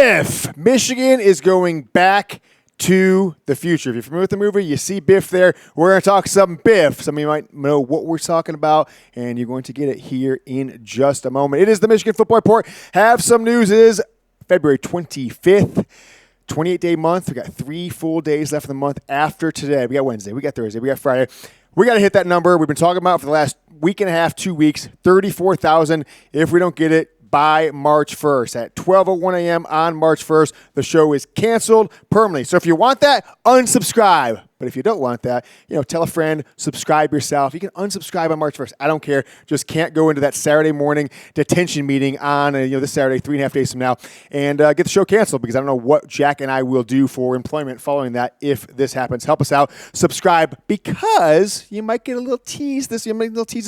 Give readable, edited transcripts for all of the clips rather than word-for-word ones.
Biff! Michigan is going back to the future. If you're familiar with the movie, you see Biff there. We're going to talk some Biff. Some of you might know what we're talking about, and you're going to get it here in just a moment. It is the Michigan Football Report. Have some news. It is February 25th. 28-day month. We got 3 full days left of the month after today. We got Wednesday. We got Thursday. We got Friday. We got to hit that number. We've been talking about for the last week and a half, 2 weeks, 34,000. If we don't get it by March 1st at 12:01 a.m. on March 1st, the show is canceled permanently. So if you want that, unsubscribe. But if you don't want that, tell a friend, subscribe yourself. You can unsubscribe on March 1st. I don't care. Just can't go into that Saturday morning detention meeting on this Saturday, 3.5 days from now, and get the show canceled because I don't know what Jack and I will do for employment following that if this happens. Help us out. Subscribe because you might get a little tease this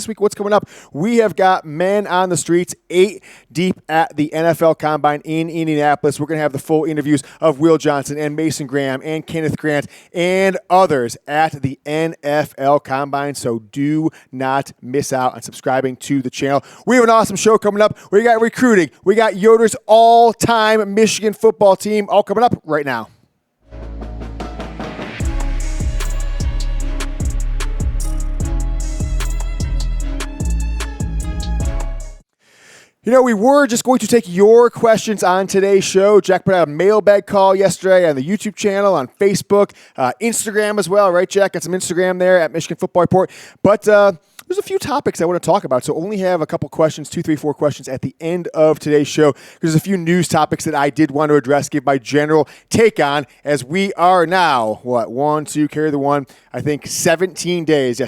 week. What's coming up? We have got men on the streets, 8 deep at the NFL Combine in Indianapolis. We're going to have the full interviews of Will Johnson and Mason Graham and Kenneth Grant and others at the NFL Combine, so do not miss out on subscribing to the channel. We have an awesome show coming up. We got recruiting. We got Yoder's all-time Michigan football team all coming up right now. We were just going to take your questions on today's show. Jack put out a mailbag call yesterday on the YouTube channel, on Facebook, Instagram as well, right, Jack? Got some Instagram there at Michigan Football Report. But there's a few topics I want to talk about, so only have a couple questions, 2, 3, 4 questions at the end of today's show. There's a few news topics that I did want to address, give my general take on, as we are now, carry the one, I think 17 days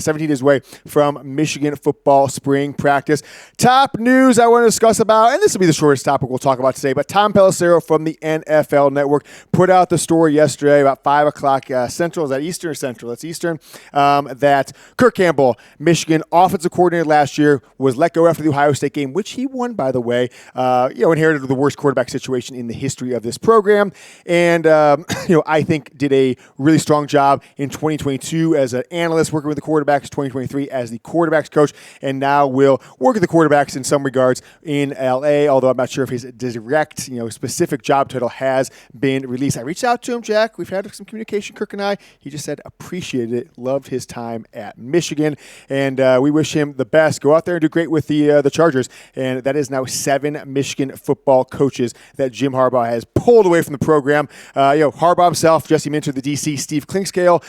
away from Michigan football spring practice. Top news I want to discuss about, and this will be the shortest topic we'll talk about today, but Tom Pelissero from the NFL Network put out the story yesterday about 5 o'clock Central. Is that Eastern or Central? That's Eastern. That Kirk Campbell, Michigan offensive coordinator last year, was let go after the Ohio State game, which he won, by the way. Inherited the worst quarterback situation in the history of this program, and I think did a really strong job in 2022 as an analyst working with the quarterbacks, 2023 as the quarterbacks coach, and now will work with the quarterbacks in some regards in LA. Although I'm not sure if his direct, specific job title has been released. I reached out to him, Jack. We've had some communication, Kirk and I. He just said appreciated it, loved his time at Michigan, and we wish him the best. Go out there and do great with the Chargers. And that is now 7 Michigan football coaches that Jim Harbaugh has pulled away from the program. Harbaugh himself, Jesse Minter, the DC, Steve Clinkscale,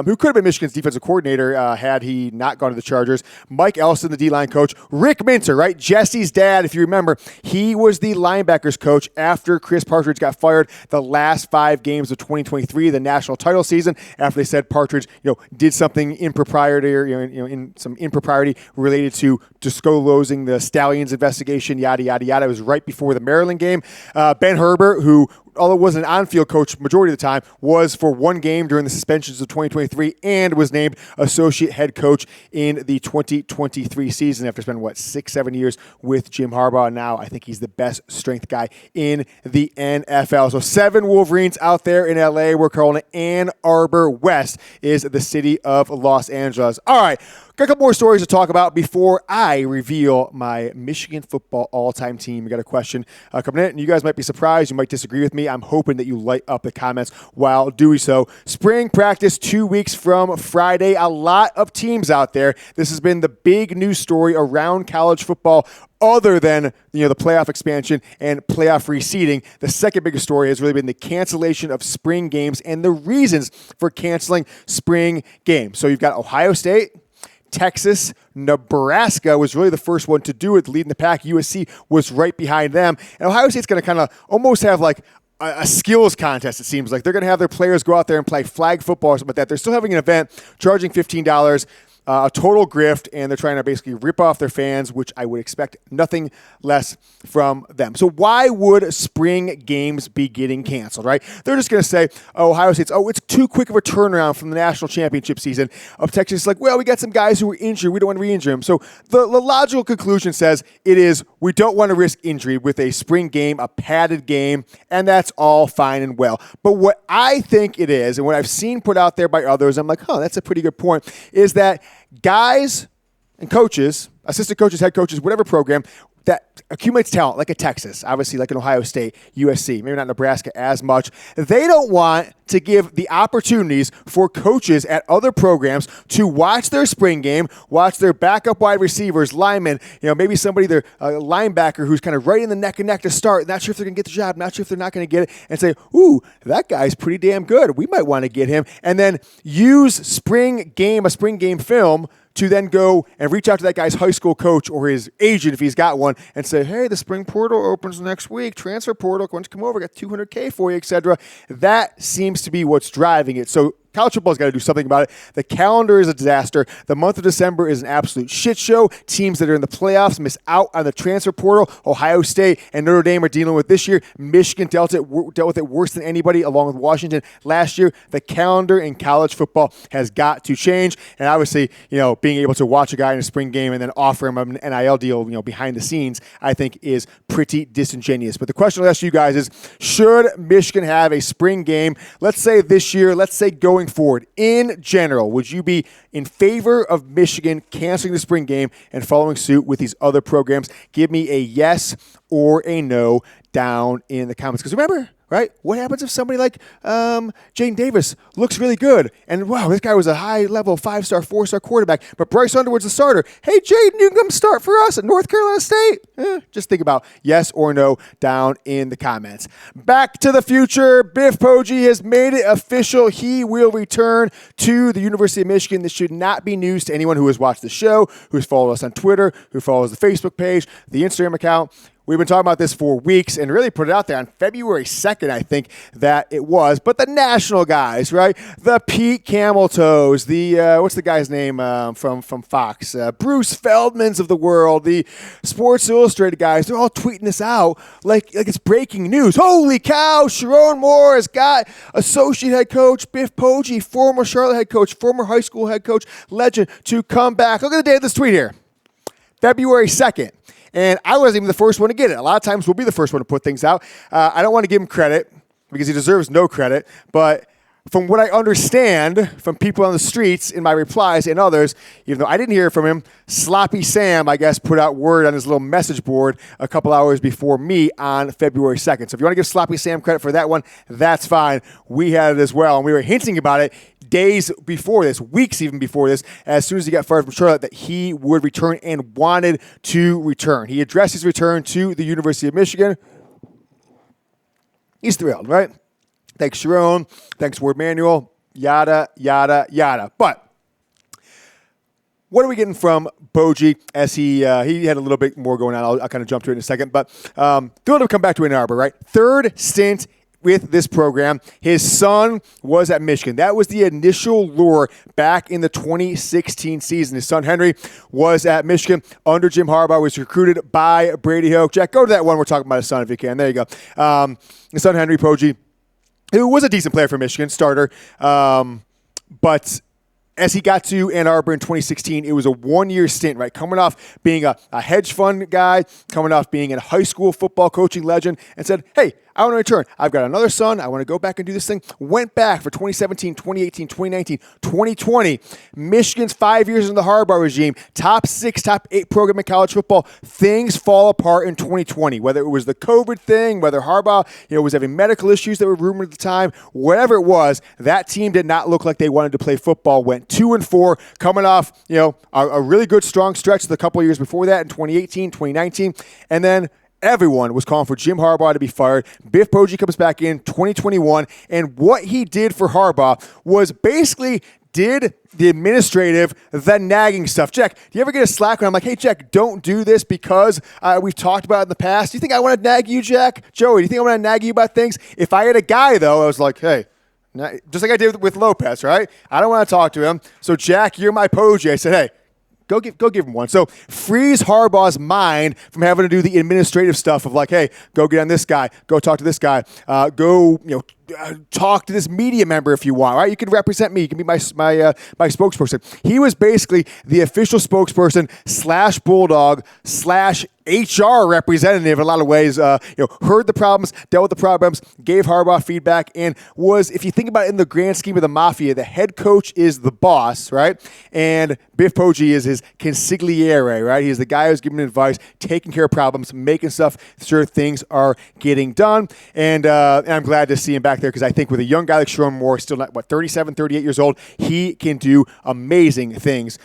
who could have been Michigan's defensive coordinator had he not gone to the Chargers. Mike Elston, the D-line coach. Rick Minter, right? Jesse's dad, if you remember, he was the linebackers coach after Chris Partridge got fired the last 5 games of 2023, the national title season, after they said Partridge, did something impropriety or, in some impropriety related to disclosing the Stallions investigation, yada, yada, yada. It was right before the Maryland game. Ben Herbert, who, although wasn't an on-field coach majority of the time, was for 1 game during the suspensions of 2023 and was named associate head coach in the 2023 season after spending, 6-7 years with Jim Harbaugh. Now I think he's the best strength guy in the NFL. So 7 Wolverines out there in LA. We're calling it Ann Arbor West is the city of Los Angeles. All right. Got a couple more stories to talk about before I reveal my Michigan football all-time team. We got a question coming in, and you guys might be surprised. You might disagree with me. I'm hoping that you light up the comments while doing so. Spring practice 2 weeks from Friday. A lot of teams out there. This has been the big news story around college football other than the playoff expansion and playoff reseeding. The second biggest story has really been the cancellation of spring games and the reasons for canceling spring games. So you've got Ohio State, Texas, Nebraska was really the first one to do it, leading the pack. USC was right behind them. And Ohio State's going to kind of almost have like a skills contest, it seems like. They're going to have their players go out there and play flag football or something like that. They're still having an event, charging $15. A total grift, and they're trying to basically rip off their fans, which I would expect nothing less from them. So why would spring games be getting canceled, right? They're just going to say, Ohio State's, it's too quick of a turnaround from the national championship season. Of Texas, like, we got some guys who were injured. We don't want to re-injure them. So the logical conclusion says we don't want to risk injury with a spring game, a padded game, and that's all fine and well. But what I think it is, and what I've seen put out there by others, I'm like, that's a pretty good point, is that guys and coaches, assistant coaches, head coaches, whatever program, that accumulates talent like a Texas, obviously like an Ohio State, USC, maybe not Nebraska as much. They don't want to give the opportunities for coaches at other programs to watch their spring game, watch their backup wide receivers, linemen, maybe somebody, their linebacker who's kind of right in the neck and neck to start, not sure if they're going to get the job, not sure if they're not going to get it, and say, ooh, that guy's pretty damn good. We might want to get him. And then use a spring game film to then go and reach out to that guy's high school coach or his agent if he's got one and say, hey, the spring portal opens next week, transfer portal, why don't you come over, got $200K for you, etc. That seems to be what's driving it. So college football's got to do something about it. The calendar is a disaster. The month of December is an absolute shit show. Teams that are in the playoffs miss out on the transfer portal. Ohio State and Notre Dame are dealing with this year. Michigan dealt with it worse than anybody, along with Washington last year. The calendar in college football has got to change. And obviously, being able to watch a guy in a spring game and then offer him an NIL deal, behind the scenes, I think is pretty disingenuous. But the question I'll ask you guys is, should Michigan have a spring game, let's say this year, let's say going forward, in general, would you be in favor of Michigan canceling the spring game and following suit with these other programs? Give me a yes or a no down in the comments. Because remember, right, what happens if somebody like Jane Davis looks really good and, wow, this guy was a high-level 5-star, 4-star quarterback, but Bryce Underwood's a starter. Hey, Jaden, you can come start for us at North Carolina State. Just think about yes or no down in the comments. Back to the future. Biff Poggi has made it official. He will return to the University of Michigan. This should not be news to anyone who has watched the show, who's followed us on Twitter, who follows the Facebook page, the Instagram account. We've been talking about this for weeks and really put it out there on February 2nd, I think that it was. But the national guys, right? The Pete Cameltoes, the, what's the guy's name from Fox? Bruce Feldman's of the world, the Sports Illustrated guys, they're all tweeting this out like it's breaking news. Holy cow, Sherrone Moore has got associate head coach Biff Poggi, former Charlotte head coach, former high school head coach, legend, to come back. Look at the date of this tweet here. February 2nd. And I wasn't even the first one to get it. A lot of times we'll be the first one to put things out. I don't want to give him credit because he deserves no credit. But from what I understand from people on the streets in my replies and others, even though I didn't hear from him, Sloppy Sam, I guess, put out word on his little message board a couple hours before me on February 2nd. So if you want to give Sloppy Sam credit for that one, that's fine. We had it as well. And we were hinting about it days before this, weeks even before this, as soon as he got fired from Charlotte, that he would return and wanted to return. He addressed his return to the University of Michigan. He's thrilled, right? Thanks, Sherrone. Thanks, Word Manual. Yada, yada, yada. But what are we getting from Poggi as he had a little bit more going on? I'll kind of jump to it in a second. But thrilled to come back to Ann Arbor, right? Third stint with this program. His son was at Michigan. That was the initial lure back in the 2016 season. His son, Henry, was at Michigan under Jim Harbaugh, was recruited by Brady Hoke. Jack, go to that one. We're talking about his son if you can. There you go. His son, Henry Poggi, who was a decent player for Michigan, starter. But as he got to Ann Arbor in 2016, it was a one-year stint, right? Coming off being a hedge fund guy, coming off being a high school football coaching legend, and said, hey, I want to return. I've got another son. I want to go back and do this thing. Went back for 2017, 2018, 2019, 2020. Michigan's 5 years in the Harbaugh regime. Top 6, top 8 program in college football. Things fall apart in 2020. Whether it was the COVID thing, whether Harbaugh, was having medical issues that were rumored at the time, whatever it was, that team did not look like they wanted to play football. Went 2-4, coming off, a really good strong stretch the couple of years before that in 2018, 2019, and then everyone was calling for Jim Harbaugh to be fired. Biff Poggi comes back in 2021, and what he did for Harbaugh was basically did the administrative, the nagging stuff. Jack, do you ever get a Slack when I'm like, hey, Jack, don't do this because we've talked about it in the past? Do you think I want to nag you, Jack? Joey, do you think I want to nag you about things? If I had a guy, though, I was like, hey, just like I did with Lopez, right? I don't want to talk to him. So, Jack, you're my Poggi. I said, hey, Go give him one. So frees Harbaugh's mind from having to do the administrative stuff of like, hey, go get on this guy, go talk to this guy, go talk to this media member if you want, right? You can represent me. You can be my spokesperson. He was basically the official spokesperson / bulldog / HR representative in a lot of ways. Heard the problems, dealt with the problems, gave Harbaugh feedback, and was, if you think about it in the grand scheme of the mafia, the head coach is the boss, right? And Biff Poggi is his consigliere, right? He's the guy who's giving advice, taking care of problems, making stuff sure things are getting done. And I'm glad to see him back there because I think with a young guy like Sherrone Moore, still not, 37, 38 years old, he can do amazing things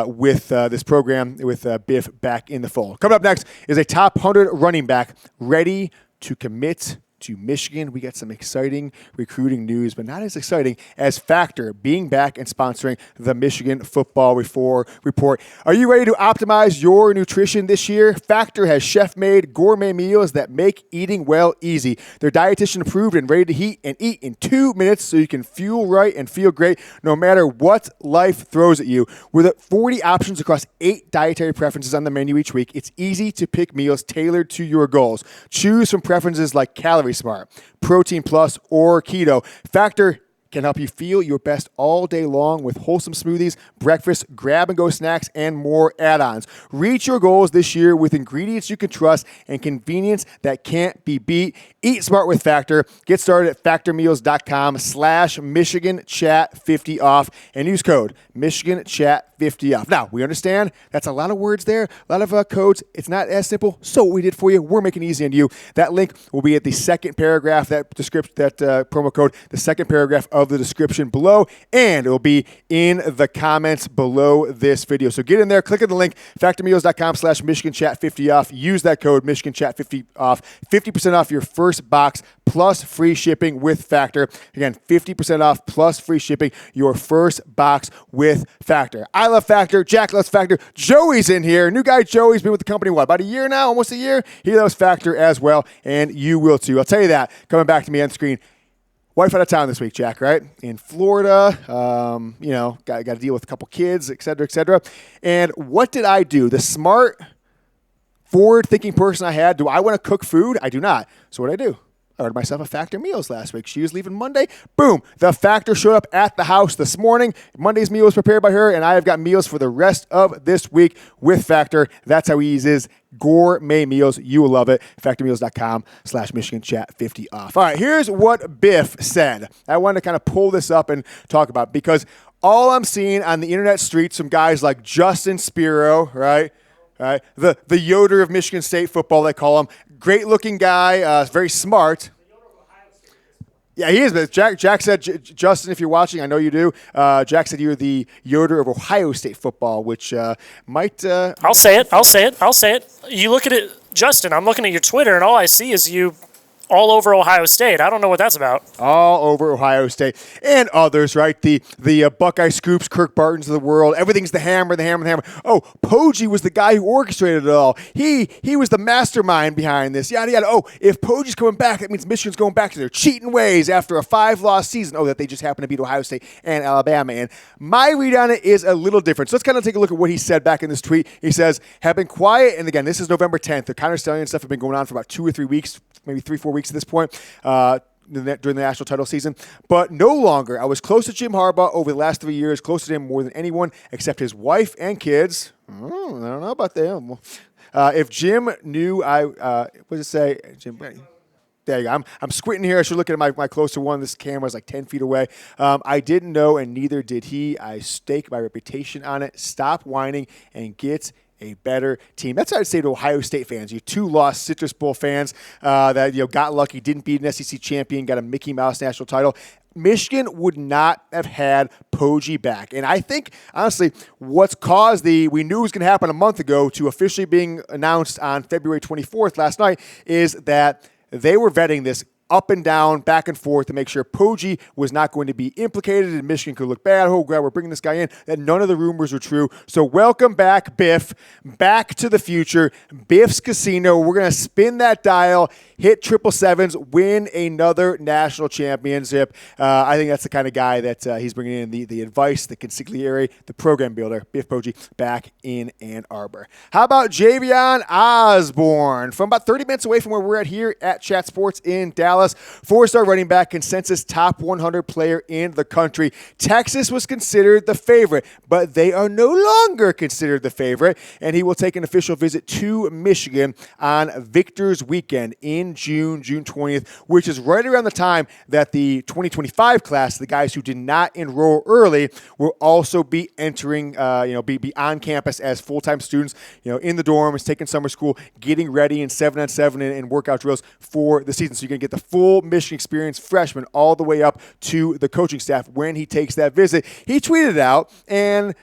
with this program, with Biff back in the fold. Coming up next is a top 100 running back ready to commit to Michigan. We got some exciting recruiting news, but not as exciting as Factor being back and sponsoring the Michigan Football Report. Are you ready to optimize your nutrition this year? Factor has chef-made gourmet meals that make eating well easy. They're dietitian approved and ready to heat and eat in 2 minutes so you can fuel right and feel great no matter what life throws at you. With 40 options across 8 dietary preferences on the menu each week, it's easy to pick meals tailored to your goals. Choose from preferences like Calorie Smart, Protein Plus, or Keto. Factor can help you feel your best all day long with wholesome smoothies, breakfast, grab-and-go snacks, and more add-ons. Reach your goals this year with ingredients you can trust and convenience that can't be beat. Eat smart with Factor. Get started at factormeals.com/MichiganChat50 off and use code MichiganChat50 off. Now, we understand that's a lot of words there, a lot of codes. It's not as simple, so what we did for you, we're making it easy on you. That link will be at the second paragraph, that promo code, the second paragraph of the description below, and it will be in the comments below this video. So get in there, click on the link, factormeals.com/MichiganChat50 off. Use that code MichiganChat50 off. 50% off your first box plus free shipping with Factor. Again, 50% off plus free shipping your first box with Factor. I love Factor. Jack loves Factor. Joey's in here. New guy Joey's been with the company, about a year now? Almost a year? He loves Factor as well, and you will too. I'll tell you that. Coming back to me on screen. Wife out of town this week, Jack, right? In Florida, got to deal with a couple kids, et cetera, et cetera. And what did I do? The smart, forward-thinking person I had, do I want to cook food? I do not. So what did I do? I ordered myself a Factor Meals last week. She was leaving Monday. Boom. The Factor showed up at the house this morning. Monday's meal was prepared by her, and I have got meals for the rest of this week with Factor. That's how easy it is. Gourmet meals. You will love it. FactorMeals.com/MichiganChat50 off. All right, here's what Biff said. I wanted to kind of pull this up and talk about because all I'm seeing on the internet streets, some guys like Justin Spiro, right? The Yoder of Michigan State football, they call him. Great-looking guy, very smart. Yeah, he is. But Jack said, Justin, if you're watching, I know you do. Jack said you're the Yoder of Ohio State football, which might. I'll say it. You look at it, Justin. I'm looking at your Twitter, and all I see is you all over Ohio State. I don't know what that's about. All over Ohio State and others, right? The Buckeye Scoops, Kirk Bartons of the world. Everything's the hammer. Oh, Poggi was the guy who orchestrated it all. He was the mastermind behind this. Yada, yada. Oh, if Poggi's coming back, that means Michigan's going back to their cheating ways after a 5-loss season. Oh, that they just happened to beat Ohio State and Alabama. And my read on it is a little different. So let's kind of take a look at what he said back in this tweet. He says, have been quiet. And again, this is November 10th. The counter-stallion stuff have been going on for about 2 or 3 weeks, maybe 3-4 weeks at this point during the national title season. But no longer. I was close to Jim Harbaugh over the last 3 years, close to him more than anyone except his wife and kids. I don't know about them. If Jim knew what does it say? Jim, there you go. I'm squinting here. I should look at my closer one. This camera is like 10 feet away. I didn't know, and neither did he. I stake my reputation on it. Stop whining and get a better team. That's what I'd say to Ohio State fans. You 2 lost Citrus Bowl fans that got lucky, didn't beat an SEC champion, got a Mickey Mouse national title. Michigan would not have had Poggi back. And I think, honestly, what's caused we knew it was going to happen a month ago to officially being announced on February 24th last night is that they were vetting this up and down, back and forth to make sure Poggi was not going to be implicated and Michigan could look bad. Oh, God, we're bringing this guy in. That none of the rumors were true. So welcome back, Biff. Back to the future. Biff's Casino. We're going to spin that dial. hit triple sevens, win another national championship. I think that's the kind of guy that he's bringing in the advice, the consigliere, the program builder, Biff Poggi, back in Ann Arbor. How about Javian Osborne? From about 30 minutes away from where we're at here at Chat Sports in Dallas, four-star running back, consensus top 100 player in the country. Texas was considered the favorite, but they are no longer considered the favorite, and he will take an official visit to Michigan on Victor's Weekend in June 20th, which is right around the time that the 2025 class, the guys who did not enroll early, will also be entering, be on campus as full-time students, in the dorms, taking summer school, getting ready in 7-on-7 and workout drills for the season. So you're going to get the full Michigan experience freshman all the way up to the coaching staff when he takes that visit. He tweeted it out, and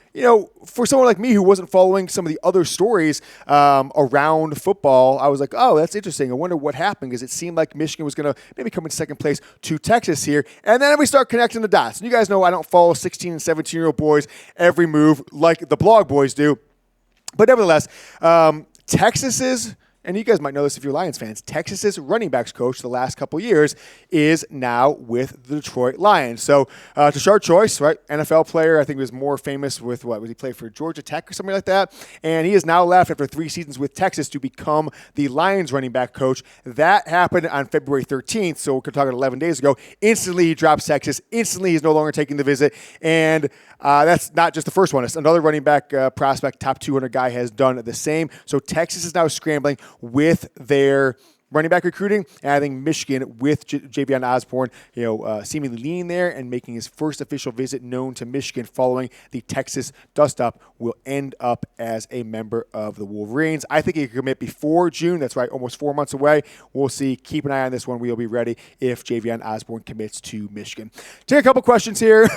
for someone like me who wasn't following some of the other stories around football, I was like, oh, that's interesting. I wonder what happened, because it seemed like Michigan was going to maybe come in second place to Texas here. And then we start connecting the dots. And you guys know I don't follow 16 and 17-year-old boys every move like the blog boys do. But nevertheless, Texas's, and you guys might know this if you're Lions fans, Texas's running backs coach the last couple years is now with the Detroit Lions. So, Tashard Choice, right, NFL player, I think he was more famous with, was he played for Georgia Tech or something like that? And he has now left after 3 seasons with Texas to become the Lions running back coach. That happened on February 13th, so we're talking 11 days ago. Instantly, he drops Texas. Instantly, he's no longer taking the visit. And that's not just the first one. It's another running back prospect, top 200 guy, has done the same. So Texas is now scrambling with their running back recruiting, and I think Michigan with Javian Osborne, seemingly leaning there and making his first official visit known to Michigan following the Texas dust-up, will end up as a member of the Wolverines. I think he could commit before June. That's right, almost 4 months away. We'll see. Keep an eye on this one. We'll be ready if Javian Osborne commits to Michigan. Take a couple questions here.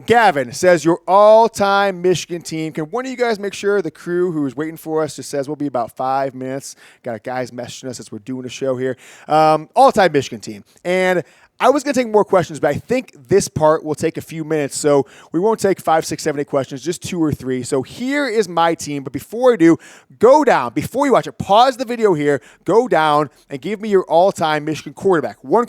Gavin says, your all-time Michigan team. Can one of you guys make sure the crew who's waiting for us just says we'll be about 5 minutes? Got guys messaging us as we're doing a show here. All-time Michigan team. And I was going to take more questions, but I think this part will take a few minutes, so we won't take 5, 6, 7, 8 questions, just 2 or 3. So here is my team, but before I do, go down. Before you watch it, pause the video here, go down, and give me your all-time Michigan quarterback, one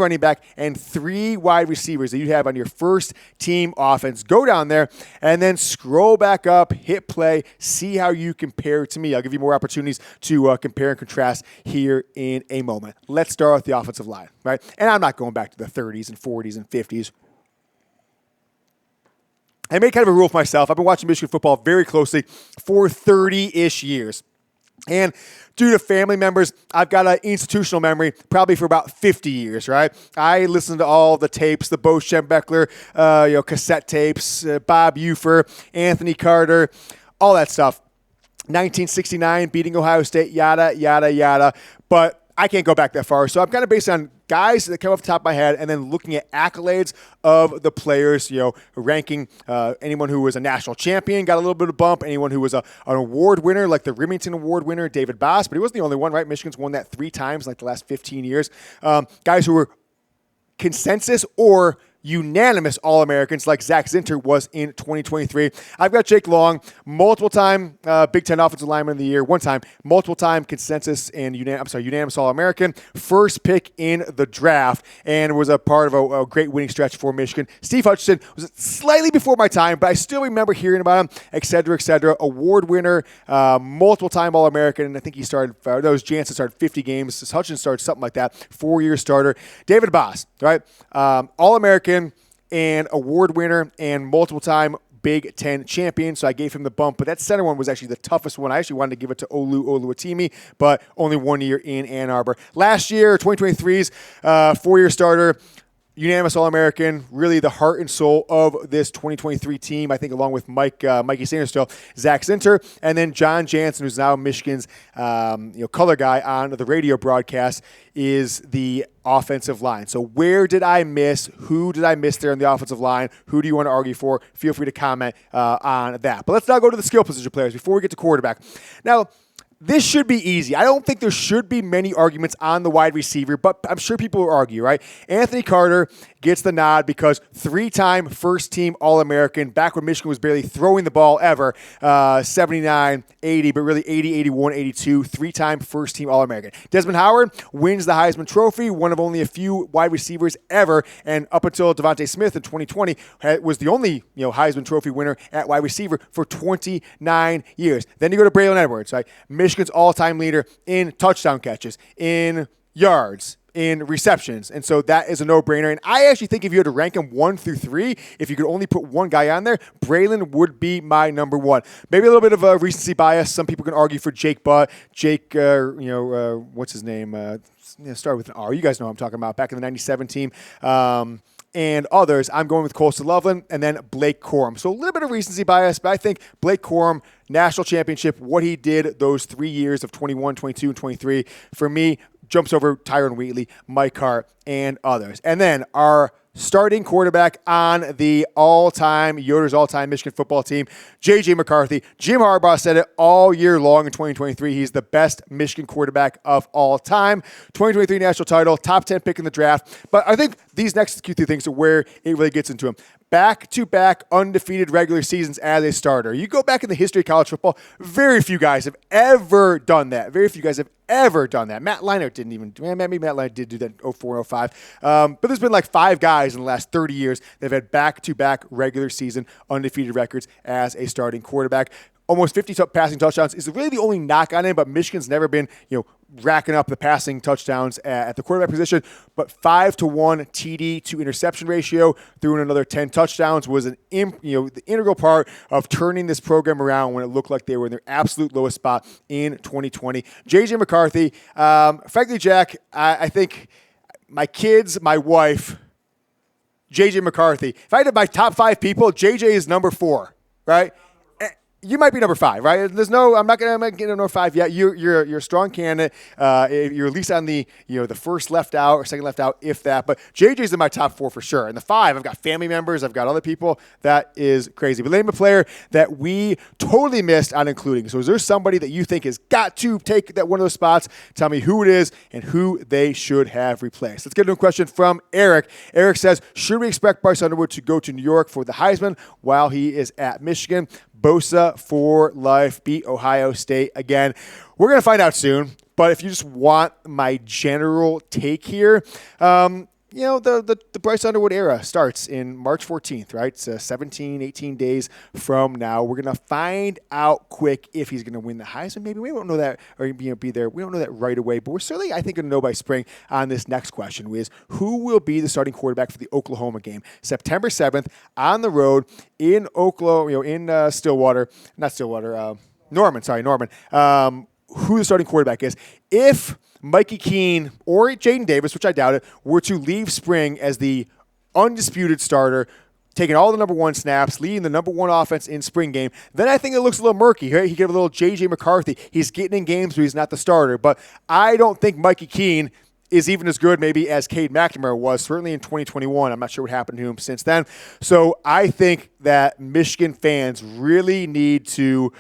running back, and 3 wide receivers that you have on your first team offense. Go down there and then scroll back up, hit play, see how you compare to me. I'll give you more opportunities to compare and contrast here in a moment. Let's start with the offensive line, right? And I'm not going back to the 30s and 40s and 50s. I made kind of a rule for myself. I've been watching Michigan football very closely for 30-ish years. And due to family members, I've got an institutional memory probably for about 50 years, right? I listened to all the tapes, the Bo Schembechler, cassette tapes, Bob Ufer, Anthony Carter, all that stuff. 1969, beating Ohio State, yada, yada, yada. But I can't go back that far. So I'm kind of based on guys that come off the top of my head and then looking at accolades of the players, ranking anyone who was a national champion, got a little bit of bump, anyone who was an award winner, like the Remington Award winner, David Boss, but he wasn't the only one, right? Michigan's won that 3 times in like the last 15 years. Guys who were consensus or unanimous All-Americans like Zach Zinter was in 2023. I've got Jake Long, multiple-time Big Ten Offensive Lineman of the Year, one time, multiple-time consensus and unanimous All-American, first pick in the draft, and was a part of a great winning stretch for Michigan. Steve Hutchinson was slightly before my time, but I still remember hearing about him, et cetera, award winner, multiple-time All-American, and I think he started, Jansen started 50 games. Hutchinson started something like that, 4-year starter. David Boss, right? All-American and award winner and multiple-time Big Ten champion, so I gave him the bump. But that center one was actually the toughest one. I actually wanted to give it to Oluwatimi, but only 1 year in Ann Arbor. Last year, 2023's 4-year starter, unanimous All-American, really the heart and soul of this 2023 team, I think, along with Mikey Sanders still, Zach Zinter, and then John Jansen, who's now Michigan's color guy on the radio broadcast, is the offensive line. So where did I miss? Who did I miss there on the offensive line? Who do you want to argue for? Feel free to comment on that. But let's now go to the skill position players before we get to quarterback. Now, This should be easy. I don't think there should be many arguments on the wide receiver, but I'm sure people will argue, right? Anthony Carter gets the nod because 3-time first-team All-American, back when Michigan was barely throwing the ball ever, 79, 80, but really 80, 81, 82, 3-time first-team All-American. Desmond Howard wins the Heisman Trophy, one of only a few wide receivers ever, and up until Devontae Smith in 2020 was the only Heisman Trophy winner at wide receiver for 29 years. Then you go to Braylon Edwards, right? Michigan's all-time leader in touchdown catches, in yards, in receptions. And so that is a no-brainer. And I actually think if you had to rank them 1 through 3, if you could only put one guy on there, Braylon would be my number 1. Maybe a little bit of a recency bias. Some people can argue for Jake Butt. Jake, what's his name? Start with an R. You guys know what I'm talking about. Back in the 97 team. And others, I'm going with Colston Loveland and then Blake Corum. So a little bit of recency bias, but I think Blake Corum, national championship, what he did those 3 years of 21, 22, and 23, for me, jumps over Tyron Wheatley, Mike Hart, and others. And then our starting quarterback on the Yoder's all-time Michigan football team, J.J. McCarthy. Jim Harbaugh said it all year long in 2023. He's the best Michigan quarterback of all time. 2023 national title, top 10 pick in the draft. But I think these next few things are where it really gets into him. Back-to-back undefeated regular seasons as a starter. You go back in the history of college football, very few guys have ever done that. Very few guys have ever done that. Matt Leinart didn't even do that. Maybe Matt Leinart did do that in 04 and 05. But there's been like 5 guys in the last 30 years that have had back-to-back regular season undefeated records as a starting quarterback. Almost 50 passing touchdowns is really the only knock on him, but Michigan's never been, racking up the passing touchdowns at the quarterback position. But 5-to-1 TD to interception ratio, threw in another 10 touchdowns, was the integral part of turning this program around when it looked like they were in their absolute lowest spot in 2020. J.J. McCarthy, frankly, Jack, I think my kids, my wife, J.J. McCarthy. If I had my top 5 people, J.J. is number 4, right? You might be number 5, right? I'm not gonna get number 5 yet. You're a strong candidate. You're at least on the the first left out or second left out, if that. But JJ's in my top 4 for sure. And the 5, I've got family members, I've got other people. That is crazy. But name a player that we totally missed on including. So is there somebody that you think has got to take that one of those spots? Tell me who it is and who they should have replaced. Let's get into a question from Eric. Eric says, should we expect Bryce Underwood to go to New York for the Heisman while he is at Michigan? Bosa for life, beat Ohio State again. We're going to find out soon, but if you just want my general take here, the Bryce Underwood era starts in March 14th, right? It's 17, 18 days from now. We're going to find out quick if he's going to win the Heisman. Maybe we don't know that or be there. We don't know that right away, but we're certainly, I think, going to know by spring on this next question, is who will be the starting quarterback for the Oklahoma game? September 7th on the road in Oklahoma, in Stillwater. Not Stillwater, Norman. Who the starting quarterback is. If Mikey Keene or Jaden Davis, which I doubt it, were to leave spring as the undisputed starter, taking all the number 1 snaps, leading the number 1 offense in spring game, then I think it looks a little murky. Right? He get a little J.J. McCarthy. He's getting in games where he's not the starter. But I don't think Mikey Keene is even as good maybe as Cade McNamara was, certainly in 2021. I'm not sure what happened to him since then. So I think that Michigan fans really need to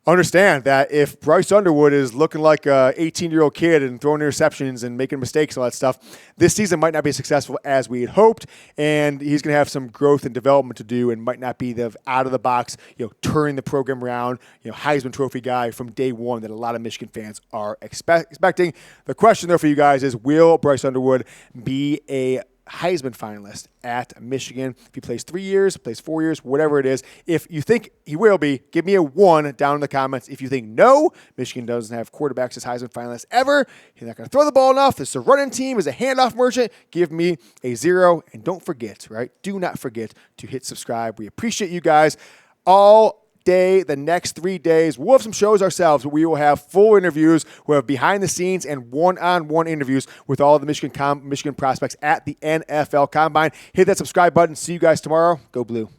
understand that if Bryce Underwood is looking like a 18-year-old kid and throwing interceptions and making mistakes and all that stuff, this season might not be as successful as we had hoped, and he's going to have some growth and development to do and might not be the out-of-the-box, turning the program around, Heisman Trophy guy from day one that a lot of Michigan fans are expecting. The question, though, for you guys is, will Bryce Underwood be a Heisman finalist at Michigan? If he plays 3 years, plays 4 years, whatever it is. If you think he will be, give me a 1 down in the comments. If you think no, Michigan doesn't have quarterbacks as Heisman finalists ever, he's not going to throw the ball enough, this is a running team, is a handoff merchant, give me a 0. And don't forget, right? Do not forget to hit subscribe. We appreciate you guys all day, the next 3 days. We'll have some shows ourselves, but we will have full interviews. We'll have behind the scenes and one-on-one interviews with all the Michigan prospects at the NFL Combine. Hit that subscribe button. See you guys tomorrow. Go Blue.